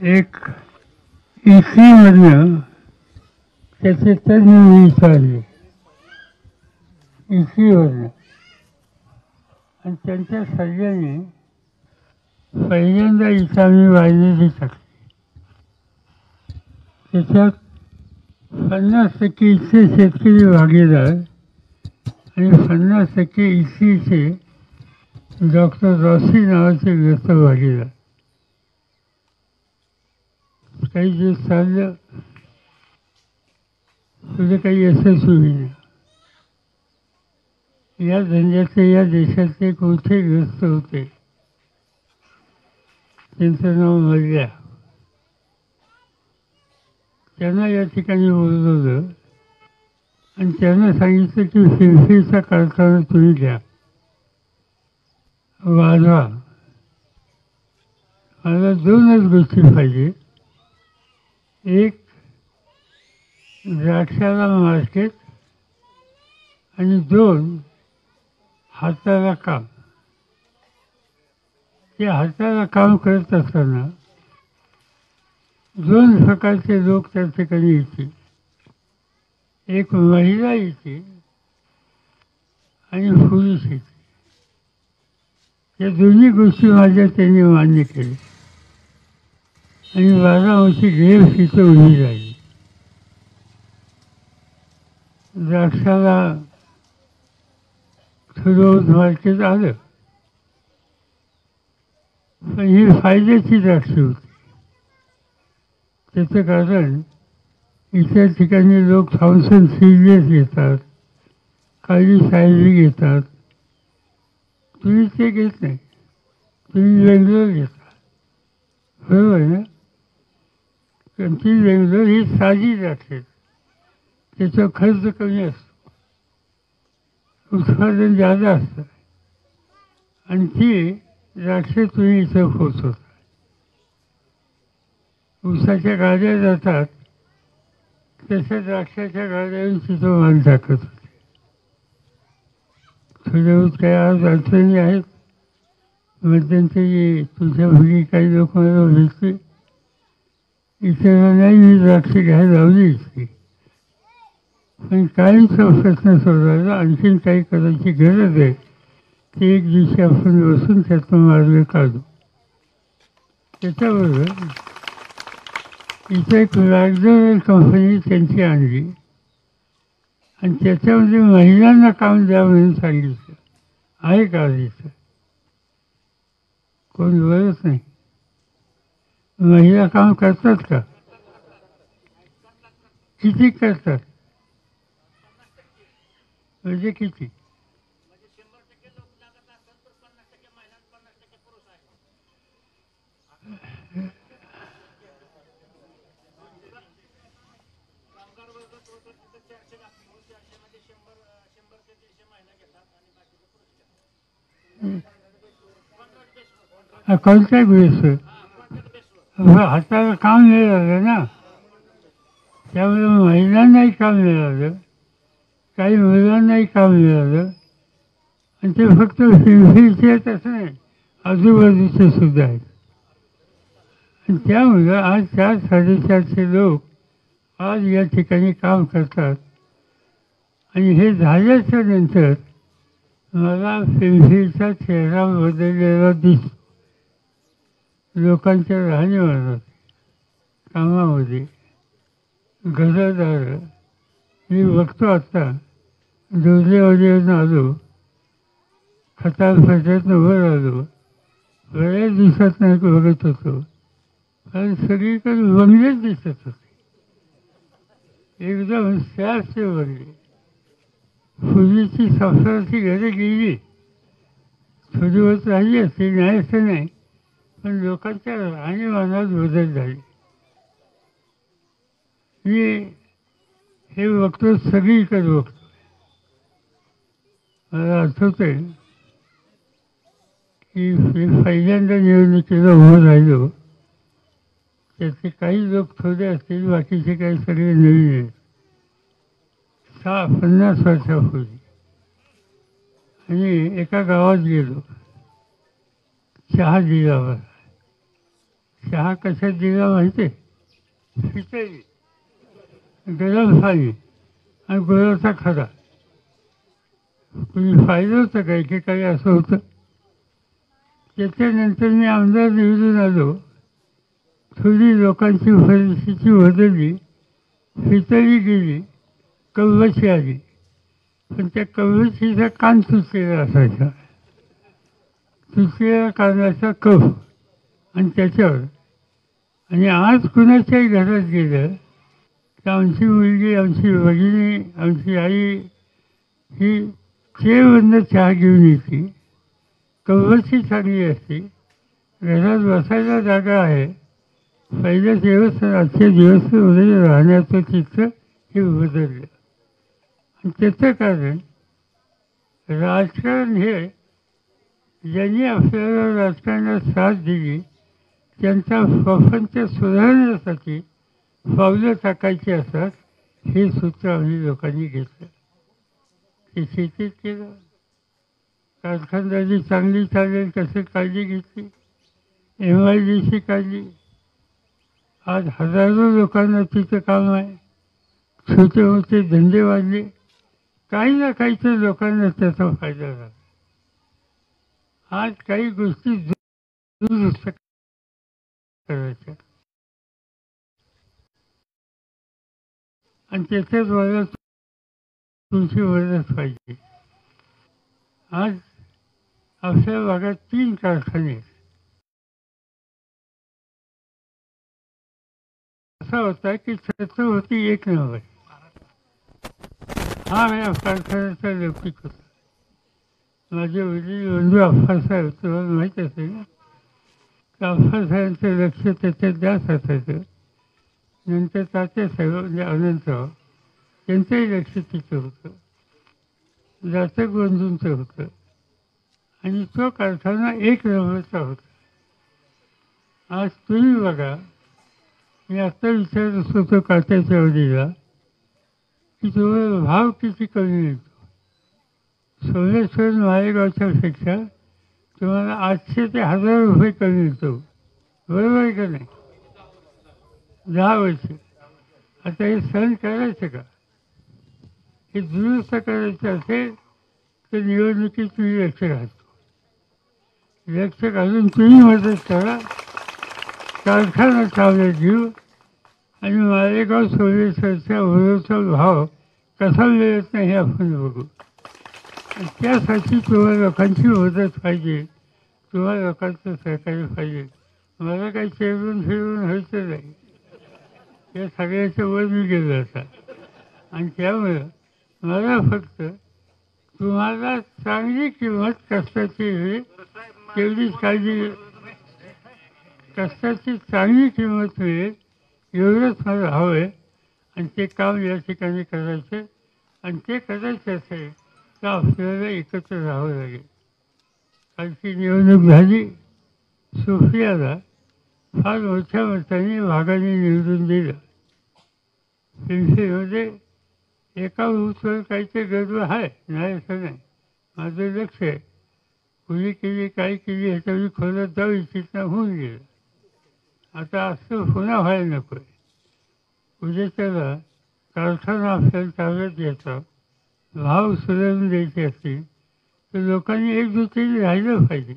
एक इसीमधनं त्याचे तज्ञ विचारले इसीवरनं आणि त्यांच्या सल्ल्याने पहिल्यांदा इसा मी वाहिलेली टाकली. त्याच्यात 50% इथचे शेतकरी भागीदार आणि 50% इसीचे डॉक्टर रॉसी नावाचे ग्रस्त भागीदार. काही दिवस चाललं, तुझं काही यशस्वी होईना. या धंद्याचे या देशाचे कोणते ग्रस्त होते, त्यांचं नाव मल्ल्या. त्यांना या ठिकाणी बोलवलं आणि त्यांना सांगितलं की फिरफिरचा कारखाना तुम्ही घ्या, वाढवा. मला दोनच गोष्टी पाहिजे, एक द्राक्षाला मार्केट आणि दोन हाताला काम. ते हाताला काम करत असताना दोन प्रकारचे लोक त्या ठिकाणी येतील. एक महिला येते आणि पुरुष येते. या दोन्ही गोष्टी माझ्या त्यांनी मान्य केल्या आणि 12 वर्षी गेम तिथं उभी राहिली. द्राक्षाला थोडं मार्केट आलं, पण ही फायद्याची द्राक्षे होती. त्याचं कारण इतर ठिकाणी लोक थॉम्सन सिरियस घेतात, काही सायरी घेतात, तुम्ही ते घेत नाही, तुम्ही बेंगलोर घेता. बरोबर ना? कारण ती बेंगलोर ही साधी द्राक्षे, त्याचा खर्च कमी असतो, उत्पादन जादा असतं आणि ती द्राक्षे तुम्ही इथं पोचवता. ऊसाच्या गाड्या जातात तशा द्राक्षाच्या गाड्यावरून तिथं माल टाकत होते. थोड्या काही आज अडचणी आहेत. मध्यंतरी तुझ्या मुली काही लोक मला भेटले, इतरांनाही मी द्राक्ष घ्यायला लावली इतकी, पण कायमचा प्रश्न सोडवायला आणखीन काही करायची गरज आहे. ते एक दिवशी आपण बसून त्यातून मार्ग काढू. त्याच्याबरोबर इथं एक मॅकडोनल्ड कंपनी त्यांची आणली आणि त्याच्यामध्ये महिलांना काम द्या म्हणून सांगितलं. आहे का तिथं? कोण बोलत नाही. महिला काम करतात का? किती करतात? म्हणजे किती? कोणत्या बेसवर? हाताला काम मिळालं ना, त्यामुळे महिलांनाही काम मिळालं, काही मुलांनाही काम मिळालं आणि ते फक्त फिरफिरचे आहेत असं नाही, आजूबाजूचे सुद्धा आहेत. आणि त्यामुळं आज 400-450 लोक आज या ठिकाणी काम करतात. आणि हे झाल्याच्या नंतर मला फिरफिरचा चेहरा बदललेला दिसतो लोकांच्या राहणीमानात, कामामध्ये. घरदार मी बघतो आता, दुर्देवाडीवरून आलो, खताळपेठेतनं वर आलो, बऱ्याच दिवसात नाही बघत होतो, कारण सगळीकडे बंगलेच दिसत होते, एकदम स्लॅबचे बंगले. पूर्वीची संसाराची घरे गेली, थोडी होत राहिली असते, नाही असं नाही, पण लोकांच्या राहणीमानात बदल झाले. मी हे बघतो, सगळीकडे बघतो. मला आठवतं आहे की मी पहिल्यांदा निवडणुकीला उभं राहिलो, त्याचे काही लोक थोडे असतील, बाकीचे काही सगळे नवीन आहेत. 50 वर्षापूर्वी आणि एका गावात गेलो, चहा दिला मला. चहा कशात दिला माहिती आहे? खिचडी, गरम पाणी आणि गुळाचा खडा. कुणी फायदा होतं का? एकेकाळी असं होतं. त्याच्यानंतर मी आमदार निवडून आलो. थोडी लोकांची परिस्थिती बदलली, खिचडी गेली, कव्वाची आली. पण त्या कव्वाचीचा कान तुटलेला असायचा. तुटलेला कानाचा कफ आणि त्याच्यावर. आणि आज कुणाच्याही घरात गेलं तर आमची मुलगी, आमची भगिनी, आमची आई ही चेवरनं चहा घेऊन येते. कव्वाची चांगली असते, घरात बसायला जागा आहे. पहिल्या दिवस आजच्या दिवसमध्ये राहण्याचं चित्र हे बदललं. आणि त्याचं कारण राजकारण हे ज्यांनी आपल्याला राजकारणात साथ दिली त्यांचा प्रपंच सुधारण्यासाठी पावलं टाकायची असतात. हे सूत्र आम्ही लोकांनी घेतलं. ते शेतीत केलं. कारखानदारी चांगली चालेल कसं काळजी घेतली. MIDC काढली. आज हजारो लोकांना तिचं काम आहे. छोटे मोठे धंदे वाढले. काही ना काही तर लोकांना त्याचा फायदा झाला. आज काही गोष्टी दुरुस्त करायच्या आणि त्याच्यात मला तुमची मदत पाहिजे. आज आपल्या भागात 3 कारखाने आहेत. असा होता की छत्रपती एक नंबर हा या कारखान्याचा लौकिक होता. माझे वडील बंधू अप्पासाहेब, तुम्हाला माहीत असेल ना, तर अप्पासाहेबांचं लक्ष त्याच्यात जास्त असायचं. नंतर तात्यासाहेब म्हणजे अनंतराव त्यांचंही लक्ष तिथं होतं. जातक बंधूंचं होतं. आणि तो कारखाना एक नंबरचा होता. आज तुम्ही बघा, मी आत्ता विचारत होतो काट्याच्या वडीला की तुम्हाला भाव किती कमी मिळतो. सोमेश्वर मालेगावच्या पेक्षा तुम्हाला 800 ते 1000 रुपये कमी मिळतो. बरोबर आहे का नाही? 10 वर्ष. आता हे सहन करायचं का? हे दुरुस्त करायचं असेल तर निवडणुकीत तुम्ही लक्ष घालतो. लक्ष घालून तुम्ही मदत करा. कारखाना चालत घेऊ आणि मालेगाव सोमेश्वरच्या वरोचा भाव कसा मिळत नाही हे आपण बघू. आणि त्यासाठी तुम्हाला लोकांची मदत पाहिजे. तुम्हाला लोकांचं सहकार्य पाहिजे. मला काही चेअरमन फिरवून व्हायचं नाही. या सगळ्याच्या वर मी गेलो होता. आणि त्यामुळं मला फक्त तुम्हाला चांगली किंमत कष्टाची तेवढीच काळजी, कष्टाची चांगली किंमत मिळेल एवढंच मला हवं आहे. आणि ते काम या ठिकाणी करायचं. आणि ते करायचं असेल तर आपल्याला एकत्र राहावं लागेल. कालची निवडणूक झाली. सोफियाला फार मोठ्या मताने भागाने निवडून दिलं. पेन्शनमध्ये एका बूथवर काहीतरी गडबड आहे, नाही असं नाही. माझं लक्ष आहे. कुणी केली, काय केली ह्याच्यावर खोलात जाऊ इच्छित होऊन गेलं. आता असं पुन्हा व्हायला नको आहे. उद्याच्याला कारखाना आपल्याला ताब्यात घ्यायचा, भाव सुधारून द्यायचे असतील तर लोकांनी एकजुटीने राहिलं पाहिजे.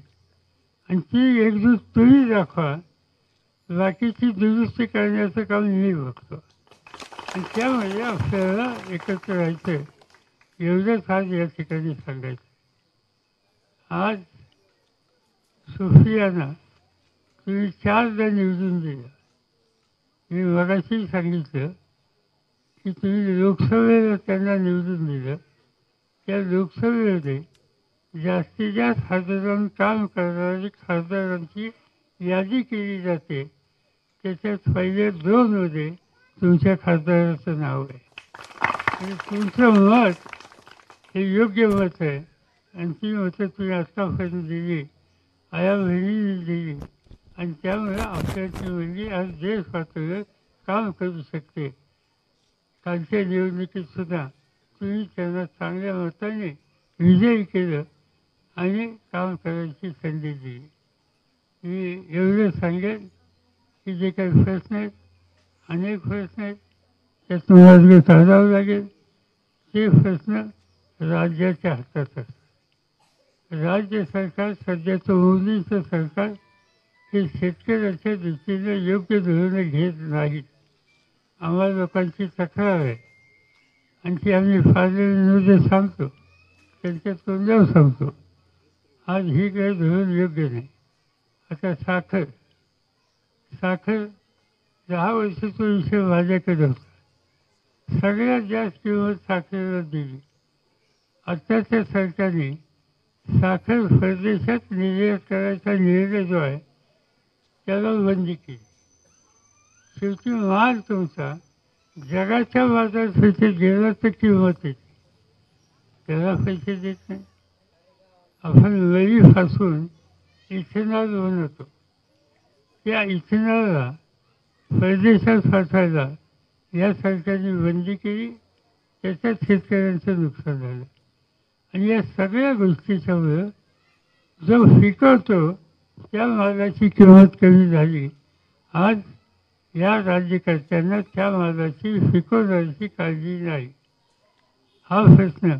आणि ती एकजूट तुम्ही दाखवा. बाकीची दुरुस्ती करण्याचं काम मी बघतो. आणि त्यामुळे आपल्याला एकत्र राहायचं. एवढंच आज या ठिकाणी सांगायचं. आज सोफियाना तुम्ही 4दा निवडून दिलं. मी मगाशी सांगितलं की तुम्ही लोकसभेला त्यांना निवडून दिलं. त्या लोकसभेमध्ये जास्तीत जास्त खासदारांनी काम करणारी खासदारांची यादी केली जाते. त्याच्यात पहिले 2मध्ये तुमच्या खासदाराचं नाव आहे. आणि तुमचं मत हे योग्य मत आहे. आणि ती मतं तुम्ही आत्तापर्यंत दिली, आया बहिणींनी दिली. आणि त्यामुळे आपल्याची मुलगी आज देश पातळीवर काम करू शकते. कालच्या निवडणुकीत सुद्धा तुम्ही त्यांना चांगल्या मताने विजयी केलं आणि काम करायची संधी दिली. मी एवढं सांगेन की जे काही प्रश्न आहेत, अनेक प्रश्न आहेत, त्यात मार्ग काढावा लागेल. ते प्रश्न राज्याच्या हातात असतात. राज्य सरकार, सध्याचं मोदीचं सरकार, हे शेतकऱ्याच्या दृष्टीने योग्य धोरणे घेत नाहीत. आम्हाला लोकांची तक्रार आहे आणि ती आम्ही पार्लमेंटमध्ये सांगतो, त्यांच्यात तोंडावर सांगतो. आज ही काही धोरण योग्य नाही. आता साखर 10 वर्षाचा विषय माझ्याकडे होता. सगळ्यात जास्त किंमत साखरेला दिली. आत्ताच्या सरकारने साखर परदेशात निर्यात करायचा निर्णय जो आहे त्याला बंदी केली. शेवटी माल तुमचा जगाच्या बाजारपेठेत गेला तर किंमत येते, त्याला पैसे देत नाही. आपण वेळी फासून इथेनॉल बनवतो. त्या इथेनॉलला परदेशात पाठवायला या सरकारने बंदी केली. त्याच्यात शेतकऱ्यांचं नुकसान झालं. आणि या सगळ्या गोष्टीच्यामुळं जो पिकवतो त्या मालाची किंमत कमी झाली. आज या राज्यकर्त्यांना त्या मालाची पिकवण्याची काळजी नाही. हा प्रश्न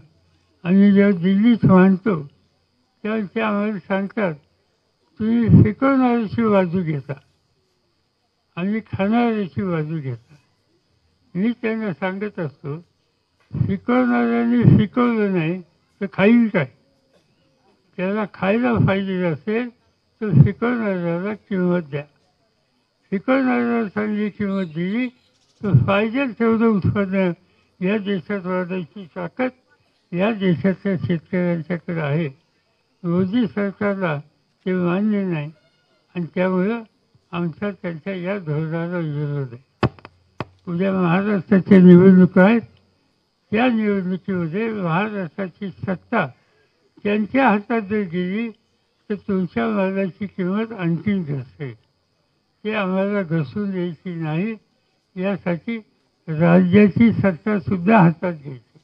आम्ही जेव्हा दिल्लीत मांडतो तेव्हा ते आम्हाला सांगतात, तुम्ही पिकवणाऱ्याची बाजू घेता आणि खाणाऱ्याची बाजू घेता. मी त्यांना सांगत असतो, पिकवणाऱ्याने पिकवलं नाही तर खाईल काय? त्याला खायला पाहिजे असेल तर पिकवणाऱ्याला किंमत द्या. पिकवणाऱ्याला चांगली किंमत दिली तर पाहिजे तेवढं उत्पन्न या देशात वाढायची ताकद या देशातल्या शेतकऱ्यांच्याकडे आहे. मोदी सरकारला ते मान्य नाही आणि त्यामुळं आमचा त्यांच्या या धोरणाला विरोध आहे. उद्या महाराष्ट्राच्या निवडणुका आहेत. त्या निवडणुकीमध्ये महाराष्ट्राची सत्ता त्यांच्या हातात जर गेली तर तुमच्या मालाची किंमत आणखीन घसरेल. ते आम्हाला घसरून द्यायची नाही. यासाठी राज्याची सत्तासुद्धा हातात घ्यायची.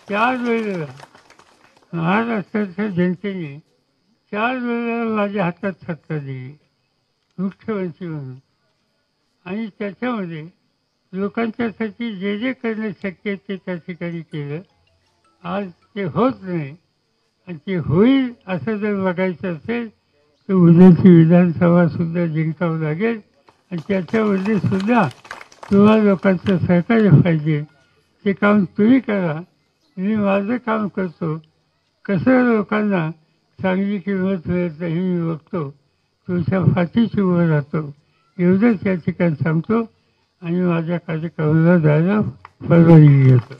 त्यावेळेला महाराष्ट्राच्या जनतेने 4 वेळेला माझ्या हातात सत्ता दिली मुख्यमंत्री म्हणून. आणि त्याच्यामध्ये लोकांच्यासाठी जे जे करणं शक्य आहे ते त्या ठिकाणी केलं. आज ते होत नाही आणि ते होईल असं जर बघायचं असेल तर उद्याची विधानसभासुद्धा जिंकावं लागेल. आणि त्याच्यामध्ये सुद्धा तुम्हाला लोकांचं सहकार्य पाहिजे. ते काम तुम्ही करा, मी माझं काम करतो. कसं लोकांना चांगली किंमत मिळत नाही मी बघतो. तुमच्या पाठीशी उभं राहतो. एवढंच या ठिकाणी सांगतो आणि माझ्या कार्यक्रमाला जायला परवानगी घेतो.